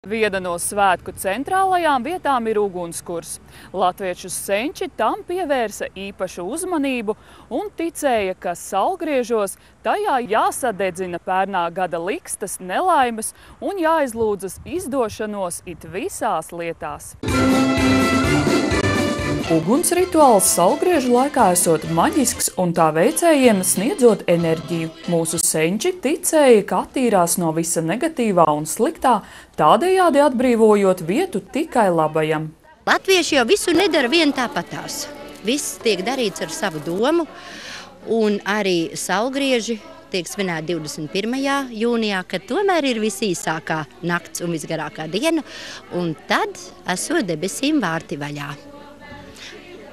Viena no svētku centrālajām vietām ir ugunskurs. Latviešu senči tam pievērsa īpašu uzmanību un ticēja, ka saulgriežos tajā jāsadedzina pērnā gada likstas, nelaimes un jāizlūdzas izdošanos it visās lietās. Uguns rituāls saulgriežu laikā esot maģisks un tā veicējiem sniedzot enerģiju. Mūsu senči ticēja, ka attīrās no visa negatīvā un sliktā, tādējādi atbrīvojot vietu tikai labajam. Latvieši jau visu nedara vien tāpatās. Viss tiek darīts ar savu domu, un arī saulgrieži tiek svinēti 21. jūnijā, kad tomēr ir visīsākā nakts un visgarākā diena, un tad esot debesīm vārti vaļā.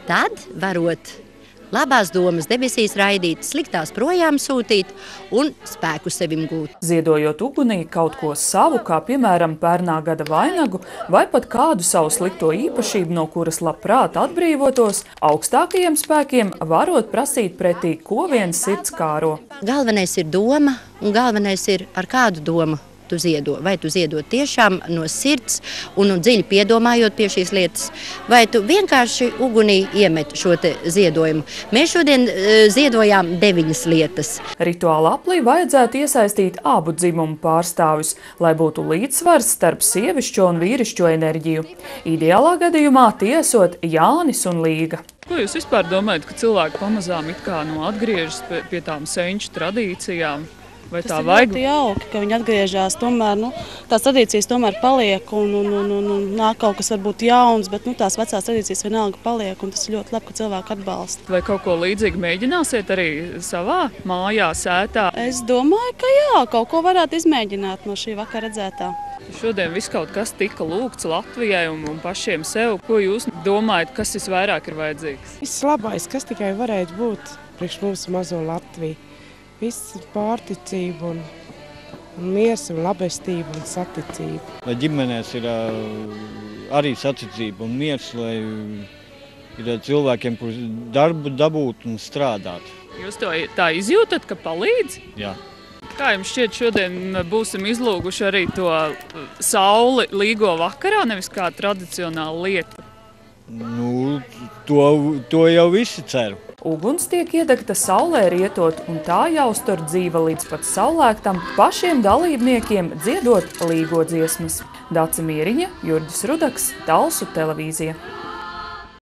Tad varot labās domas debesīs raidīt, sliktās projām sūtīt un spēku sevim gūt. Ziedojot ugunī kaut ko savu, kā piemēram pērnā gada vainagu, vai pat kādu savu slikto īpašību, no kuras labprāt atbrīvotos, augstākajiem spēkiem varot prasīt pretī, ko vien sirds kāro. Galvenais ir doma, un galvenais ir ar kādu domu tu ziedo. Vai tu ziedot tiešām no sirds un dziļi piedomājot pie šīs lietas, vai tu vienkārši ugunī iemet šo te ziedojumu. Mēs šodien ziedojām 9 lietas. Rituāla aplī vajadzētu iesaistīt abu dzimumu pārstāvjus, lai būtu līdzsvars starp sievišķo un vīrišķo enerģiju. Ideālā gadījumā tie esot Jānis un Līga. Ko jūs vispār domājat, ka cilvēki pamazām it kā atgriežas pie tām senču tradīcijām? Vai tas ir ļoti jauki, ka viņi atgriežas, tomēr, tās tradīcijas tomēr paliek un nāk kaut kas varbūt jauns, bet tās vecās tradīcijas vienalga paliek, un tas ir ļoti labi, ka cilvēki atbalsta. Vai kaut ko līdzīgi mēģināsiet arī savā mājā, sētā? Es domāju, ka jā, kaut ko varētu izmēģināt no šī vakara redzētā. Šodien viss kaut kas tika lūgts Latvijai un pašiem sev. Ko jūs domājat, kas visvairāk ir vajadzīgs? Viss labais, kas tikai varētu būt priekš mūsu mazo Latviju. Viss pārticība un miers un labestība un saticība. Lai ģimenēs ir arī saticība un miers, lai ir cilvēkiem, kurus darbu dabūt un strādāt. Jūs to tā izjūtat, ka palīdz? Jā. Kā jums šķiet, šodien būsim izlūguši arī to sauli līgo vakarā, nevis kā tradicionāla lieta? To jau visi ceru. Uguns tiek iedegta saulē rietot, un tā jāuztur dzīva līdz pat saulēktam, pašiem dalībniekiem dziedot līgo dziesmas. Dace Mieriņa, Jurģis Rudaks, Talsu televīzija.